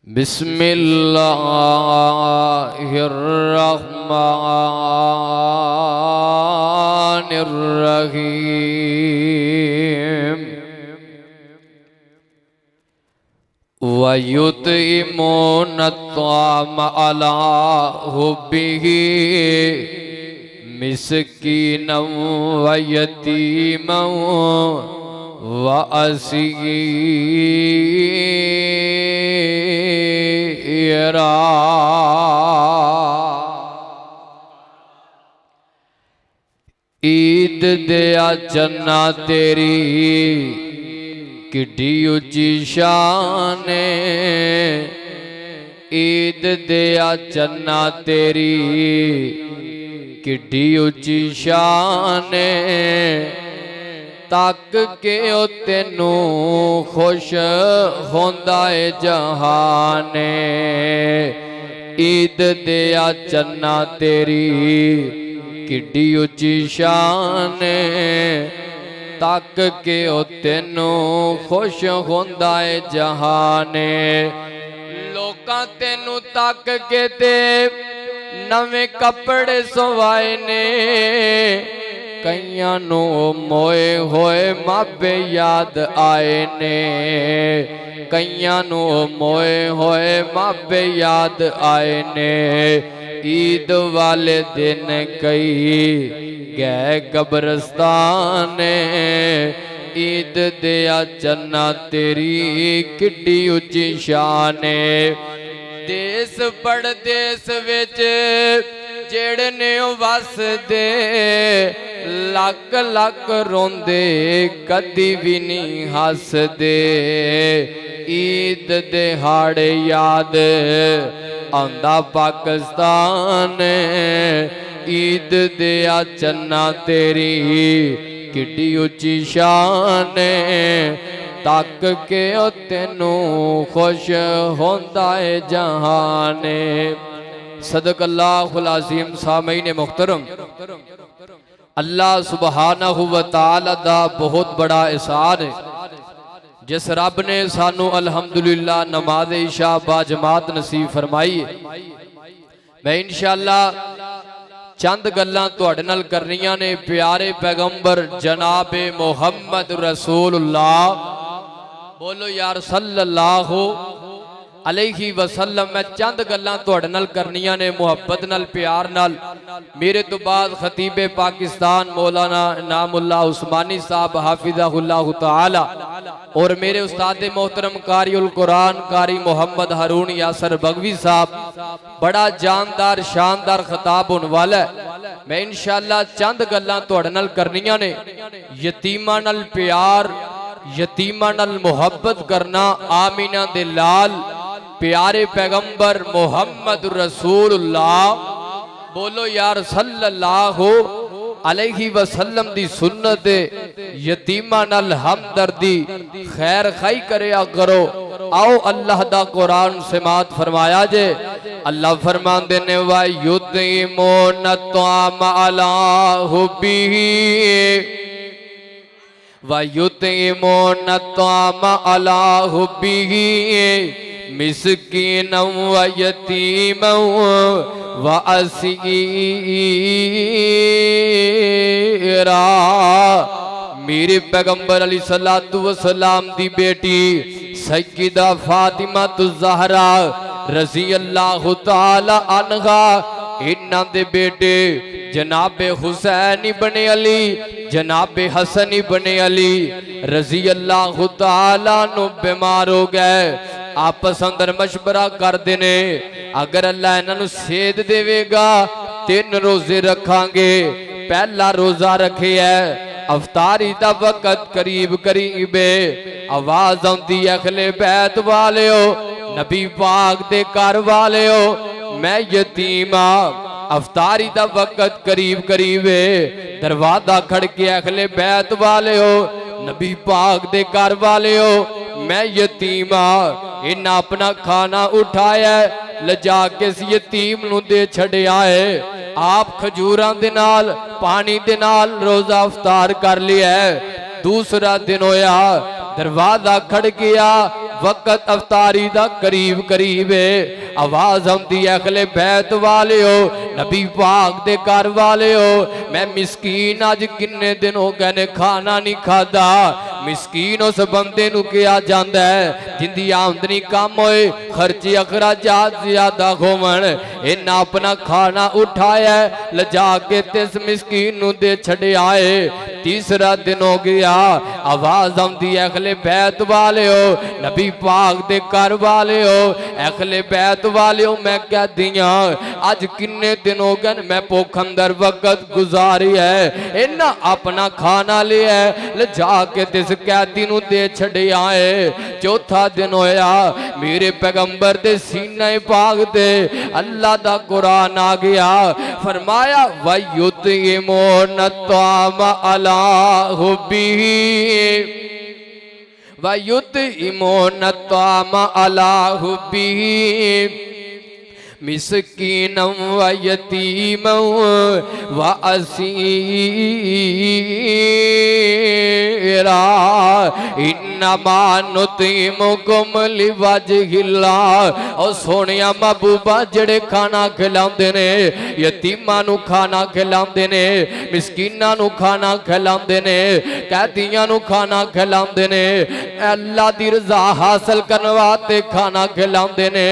बिस्मिल्लाहिर्रहमानिर्रहीम वयुतइमुन अला हुब्बिही मिस्कीनम व यतीमम व असीरा। ईद दिया चन्ना तेरी किड्डी उची शान, ईद दिया चन्ना तेरी किड्डी उची शान, तक के ओ तेनू खुश होंदा है जहान। ईद दिया चन्ना तेरी किड्डी उची शान, तक के ओ तेनू खुश होंदा है जहान। लोकां तेनू तक के ते नवे कपड़े सवाए ने, कईयां नू मोए होए मापे याद आए ने, कईयां नू मोए होए मापे याद आए ने। ईद वाले दिन कई गए कब्रस्तान, ईद दिया चन्ना तेरी किड्डी उची शान। देश परदेस विच जेड़े ने वसदे लक लक रोंदे कदी भी नहीं हसदे। ईद दिहाड़े याद आंदा पाकिस्तान, ईद दिया चन्ना तेरी किड्डी उची शान, तक के ओ तेनू खुश होंदा है जहान। सदकल्लाहुल अज़ीम। सामीन मुहतरम, अल्लाह सुबहानहु व तआला दा बहुत बड़ा एहसान है जिस रब ने सानू अल्हम्दुलिल्लाह नमाज इशा बाजमात नसीब फरमाई है। मैं इंशाअल्लाह चंद गल्लां तुहाडे नाल करनियां ने प्यारे पैगंबर जनाबे मुहम्मद रसूलुल्लाह, बोलो यार सल्लल्लाहु अलैहि वसल्लम। मैं चंद गल्लां तुहाडे नाल करनियां ने मुहब्बत नाल प्यार नाल। मेरे तो बाद खतीबे पाकिस्तान मौलाना इनामुल्लाह उस्मानी साहब हाफिज़हुल्लाह ताला और मेरे उस्ताद मोहतरम कारिउल कुरान कारी मोहम्मद हारून यासर बगवी साहब, बड़ा जानदार शानदार खिताब होने वाला है। मैं इंशाअल्लाह चंद गल्लां तुहाडे नाल करनियां ने। यतीमां नाल प्यार, यतीमां नाल मुहब्बत करना, आमीना दे लाल प्यारे पैगंबर मोहम्मद रसूलुल्लाह, बोलो यार सल्लल्लाहु अलैहि वसल्लम दी सुन्नत। यतीमां नाल हमदर्दी खैर खाई करया करो। आओ अल्लाह दा कुरान समात फरमाया जे। अल्लाह फरमांदे ने वा युतिमुन अला हुब्बिही व युतिमुन अला हुब्बिही मिस्कीनम व यतीमम व असीरा। मेरे पैगंबर अलैहिस्सलातु वस्सलाम दी बेटी सय्यदा फातिमा ज़हरा रज़ी अल्लाह ताला अन्हा, इन्हां दे बेटे जनाबे हुसैन इब्ने अली, जनाबे हसन इब्ने अली रज़ी अल्लाह ताला नु बीमार हो गए। आपस अंदर मशवरा करते ने, अगर अल्लाह इन्हां सेध देवेगा 3 रोजे रखांगे। पहला रोजा रखे है, अफतारी दा वक़्त करीब करीब आवाज आती है, अखले बैत वालेओ, नबी पाक दे घर वालेओ, मैं यतीमा। अफतारी दा वक़्त करीब करीब दरवाजा खड़के, अखले बैत वालेओ, नबी पाक दे घर वालेओ, मैं यतीमा। इन्हें अपना खाना उठाया, लजा के इस यतीम नूं दे छड़िया है। आप खजूरां दे नाल पानी दे नाल रोजा अफतार कर लिया है। दूसरा दिन होया, दरवाजा खड़ गया, वक्त अवतारी दा करीब करीब है। आवाज आती है अगले बैत वाले हो, नबी पाक दे घर वाले हो, मैं मिसकीन अज किन्ने दिन हो गए ने खाना नहीं खादा। मिसकीन उस बंदे नूं कहा जांदा है जिंदी आमदनी कम होए, खर्चे अखराजात ज्यादा होवन, इन्ना अपना खाना उठाया लजा के तिस मिसकीन नूं दे छड़िया है। तीसरा दिन हो गया, आवाज आती है अगले बैत वाले हो, नबी पाक दे घर वाले हो, अगले बैत वाले हो, मैं कह दिया अज किन्ने दिन हो गए मैं भुख अंदर वक्त गुजारी है। इन्ना अपना खाना लिया ले जाके तिस कैदी नूं दे छड़िया है। चौथा दिन होया, मेरे पैगंबर दे सीने पाक ते अल्लाह दा कुरान आ गया, फरमाया वयुतिमून त्वाम अला हुब्बिही वयुतिमून त्वाम अला हुब्बिही मिस्कीनम व यतीमम व असीरा इन्नमा नुतीमुकुम लिवजहिल्लाह। और सोनिया महबूबा जड़े खाना खिलाते ने, यतीमां नूं खाना खिलाते ने, मिस्कीनां नूं खाना खिलाते ने, कैदियां नूं खाना खिलाते ने, अल्लाह दी रज़ा हासिल करने वास्ते खाना खिलाते ने।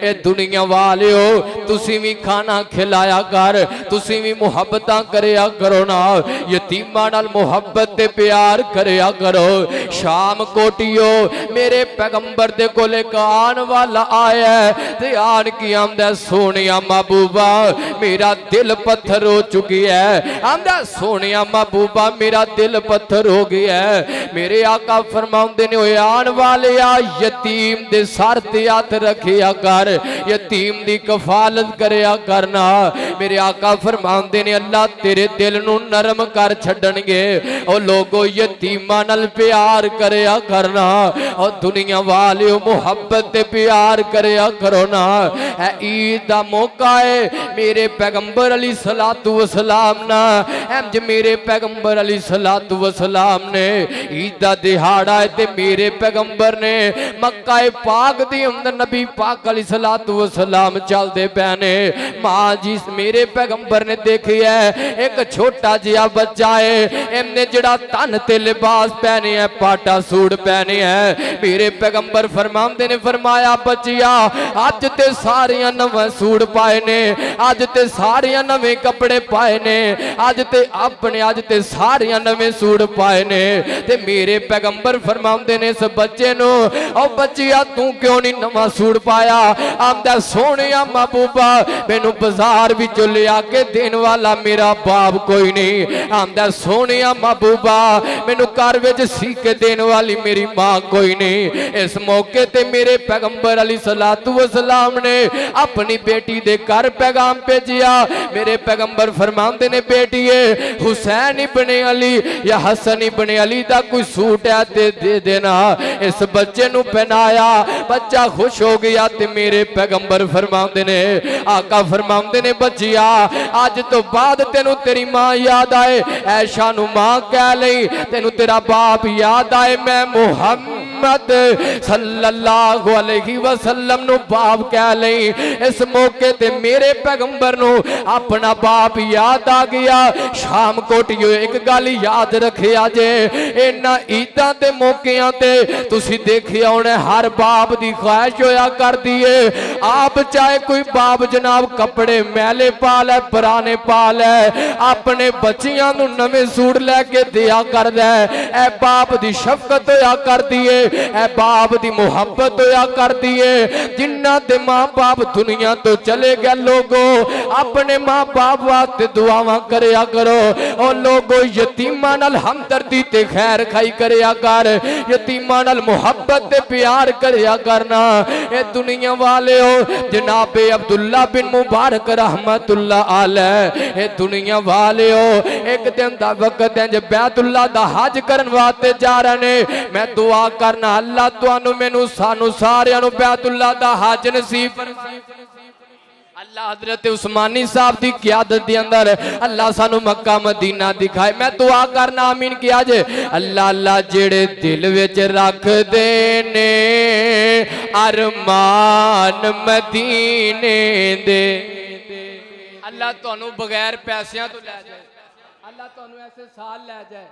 ए दुनिया वाले तुसी भी खाना खिलाया कर, तुसी भी मुहब्बतां करया करो ना, यतीमां नाल मुहब्बत ते प्यार करया करो। शाम कोटियो मेरे पैगंबर दे कोले आन वाला आया ते आन की आंदा सोनिया महबूबा मेरा दिल पत्थर हो चुकी है, आंदा सोनिया महबूबा मेरा दिल पत्थर हो गया है। मेरे आका फरमाउंदे ने ओए आन वाले आ यतीम दे सर ते हथ रखिया कर, यतीम दी कफालत करया करना। मेरे आका फरमाते ने अल्लाह तेरे दिल नूं नरम कर छड्डणगे। ओ लोगो यतीमां नाल प्यार करया करना, और दुनिया वाले मुहब्बत ते प्यार करया करो ना। है ईद दा मौका है, मेरे पैगंबर अली सलातु व सलाम ना इंज मेरे पैगंबर अली सलातु व सलाम ने ईद दा दिहाड़ा है ते मेरे पैगंबर ने मक्का पाक दे अंदर नबी पाक अली सलातु व सलाम चलते पैने। मां जी मेरे पैगंबर ने देखी है एक छोटा जिहा बच्चा है, इन्हें जड़ा तन ते लिबास पहने है, पाटा सूट पहने है। मेरे पैगंबर फरमाते ने फरमाया बच्चिया अज ते सारिया नवे सूट पाए ने, अज ते सारिया नवे कपड़े पाए ने, अज ते सारिया नवे सूट पाए ने। ते मेरे पैगंबर फरमाते ने इस बच्चे नो ओ बच्चिया तू क्यों नहीं नवा सूट पाया? आंदा सोने महबूबा मैनू बाजार विचों लिया के देने वाला मेरा बाप कोई नहीं। आंदा सोने महबूबा मैनू घर विच सी के देने वाली मेरी मां कोई नहीं। इस मौके ते मेरे पैगंबर अली सलातु व सलाम ने अपनी बेटी दे घर पैगाम भेजिया। मेरे पैगंबर फरमाते ने बेटीए हुसैन इब्ने अली या हसन इब्ने अली दा कोई सूट है ते दे देना। इस बच्चे नू पहनाया, बच्चा खुश हो गया ते मेरे पैगंबर फरमाते ने आका फरमाते ने बच्चिया अज तो बाद तेनू तेरी मां याद आए, ऐशा नू मां कह लई, तेनू तेरा बाप याद आए, मैं मुहम्मद सल्लल्लाहु अलैहि वसल्लम नू बाप कह लई। इस मौके ते मेरे पैगंबर नू अपना बाप याद आ गया। शाम कोटियो एक गल याद रखिया जे, इन्हां ईदां दे मौकिआं ते तुसी देखिया होना हर बाप दी ख्वाहिश होया करदी है आप चाहे कोई बाप जनाब कपड़े मैले पा लै पुराने पा लै अपने बच्चियां नू नवे सूट लैके दिया करदा है। ऐ बाप दी शफकत होया करदी है, ऐ बाप दी मुहब्बत होया करदी है। जिन्ना दे मां बाप दुनिया तो चले गए लोगो अपने मां बाप वास्ते दुआवां करया करो। और लोगो यतीमां नाल हमदर्दी ते खैर खाई करया कर, यतीमां नाल मुहब्बत ते प्यार करया करना। ए दुनिया वाले हो जनाबे अब्दुल्ला बिन मुबारक रहमतुल्लाह अलैह, ए दुनिया वाले हो एक दिन दा वक्त है जब बैतुल्लाह दा हज करन वास्ते जा रहे ने। मैं दुआ करना अल्लाह तुहानू मैनू सानू सारियां नू बैतुल्लाह दा हज नसीब। अल्लाह हजरत उस्मानी साहब की क़यादत के अंदर अल्लाह सानू मक्का मदीना दिखाए। मैं दुआ करना आमीन किया जे। अल्लाह अल्लाह जेड़े दिल विच रख देने अरमान मदीने दे, अल्लाह तुहानू बगैर पैसों तो लै जाए, अल्लाह तुहानू ऐसे साल लै जाए,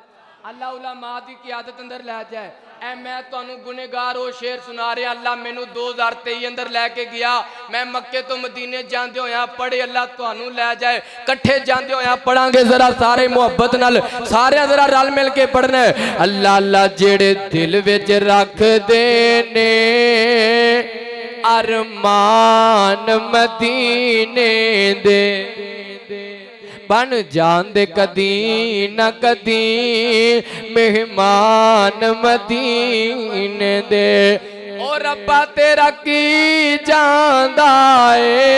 अल्लाह उलमा की क़यादत अंदर लै जाए। ऐ मैं तुहानू गुनेगार वो शेर सुना रहा। अल्लाह मैनू 2023 अंदर लैके गया, मैं मक्के तो मदीने जाते होया पढ़े, अल्लाह तुहानू लै जाए। कट्ठे जाते होया पढ़ांगे जरा सारे मुहब्बत नाल, सारे जरा रल मिल के पढ़ना। अल्लाह अल्लाह जेड़े दिल विच रख देने अरमान मदीने दे, बन जांदे कदी न कदी मेहमान मदीने दे। ओ रब्बा तेरा की जांदा है,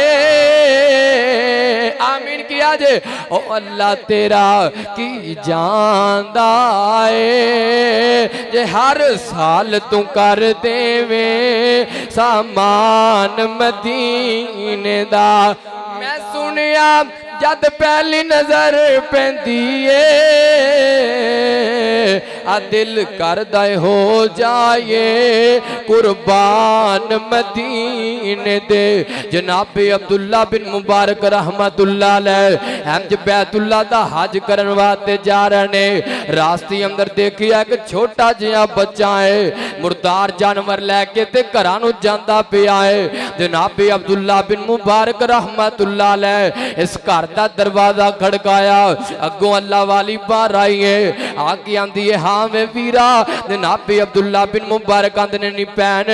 आमीन किया जे। ओ अल्लाह तेरा की जांदा है, जे हर साल तू कर देवे सामान मदीने दा। मैं सुनिया जद पहली नजर पैंदी आ दिल करदा हो जाए कुर्बान मदीने दे। जनाबे अब्दुल्ला बिन मुबारक रहमतुल्लाह अलैह इंज बैतुल्ला दा हज करन वास्ते जा रहे ने। रास्ते अंदर देखिया एक छोटा जिहा बच्चा है मुर्दार जानवर लैके ते घरां नूं जांदा पिया है। जनाबे अब्दुल्ला बिन मुबारक रहमतुल्लाह अलैह इस घर दा दरवाजा खड़काया, अगों अल्लाह वाली बाहर आई है, आके आंदी है हाँ वे वीरा। जनाबे अब्दुल्ला बिन मुबारक आंदे ने नी भैन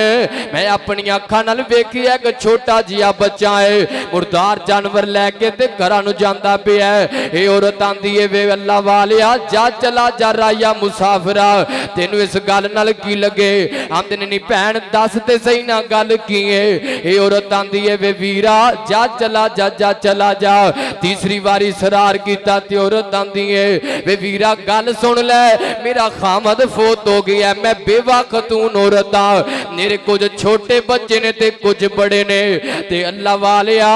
मैं अपनी अखां नाल वेखिया एक छोटा जिहा बच्चा है मुर्दार जानवर लैके ते घरां नूं जांदा पिया है। ये औरत आंदी है वे अल्लाह वालिया जा चला जा राया मुसाफिरा तेनू इस गल नाल की लगे। आंदे ने नी भैन दस ते सही ना गल की है। ये औरत आंदी है वे वीरा जा चला जा जा चला जा। तीसरी बारी सरार कीता ते औरत आंदी है वे वीरा गल सुन ले मेरा खामद फोत हो गया, मैं बेवा खतून औरत आ, मेरे कुछ छोटे बच्चे ने ते कुछ बड़े ने ते अल्लाह वालिया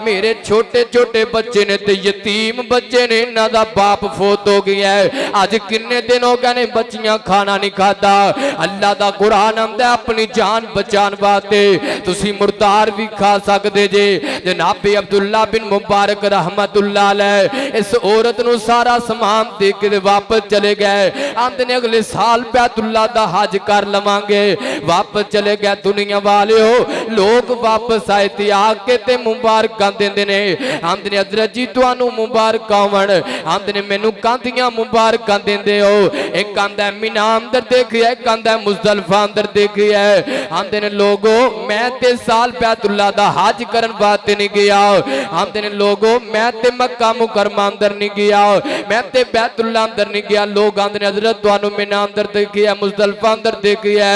मेरे छोटे छोटे बच्चे ने ते यतीम बच्चे ने, इन्हां दा बाप फोत हो गया है। अज किन्ने दिन हो गए ने बच्चियां खाना नहीं खाता। अल्लाह दा कुरान आंदा अपनी जान बचान वास्ते तुसी मुर्दार भी खा सकदे जे। जनाबे अब्दुल्ला बिन मुबारक रहमतुल्लाह अलैह इस औरत नूं सारा समान दे के वापस चले गए। आंदे ने अगले साल बैतुल्ला दा हज कर लवांगे, वापस चले गए। दुनिया वाले हो लोग वापस आए ते आके ते मुबारक देंदे ने। आंदे ने हजरत जी तुहानू मुबारक होवन, आंदे ने मैनू कांदियां मुबारक देंदे हो। एक आंदा मीना अंदर देखिया, एक आंदा मुज़दलिफा अंदर देखिया। आंदे ने लोगो मैं ते साल बैतुल्ला दा हज करन वास्ते नहीं गया। आंदे ने लोगो मैं ते मक्का मुकरमा अंदर नहीं गया, मैं ते बैतुल्ला अंदर नहीं गया। लोग आंदे ने हजरत तुहानू मीना अंदर देखिया, मुज़दलिफा अंदर देखिया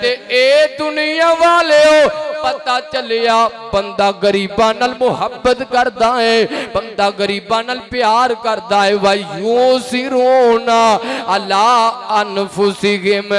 ते ए दुनिया वाले हो पता चलिया बंदा गरीबां नाल मुहब्बत करदा है, बंदा गरीबां नाल प्यार करदा है। वाई यूसिरूना अला अनफुसिहिम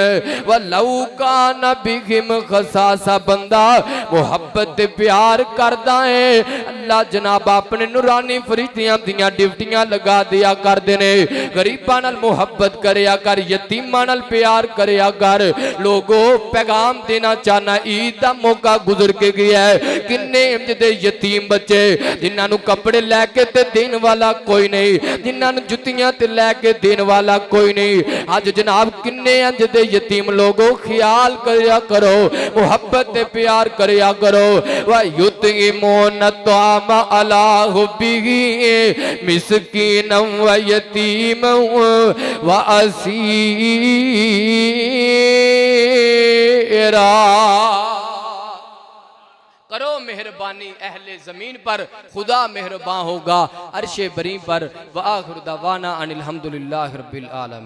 वलौ काना बिहिम खसासा, बंदा मुहब्बत ते प्यार करदा है। अल्लाह जनाब अपने नूरानी फरिश्तियां दियां ड्यूटियां लगा दिया करदे ने। गरीबां नाल मुहब्बत करया कर, यतीमां नाल प्यार करया कर। लोगो पैगाम देना चाहना ईद दा मौका गुजर के गया है। किन्ने इंज दे यतीम बच्चे जिन्हां नूं कपड़े लैके ते देने वाला कोई नहीं, जिन्हां नूं जुत्तियां ते लैके देने वाला कोई नहीं। अज जनाब किन्ने इंज दे यतीम लोगो ख्याल करया करो, मुहब्बत ते प्यार करया करो। वा युतिमून तआम अला हुब्बिही मिस्कीन व यतीम व असीरा। करो मेहरबानी अहले जमीन पर, खुदा मेहरबान होगा अर्शे बरी पर। व आखिर दवाना अनिल हम्दुलिल्लाहि रब्बिल आलमीन।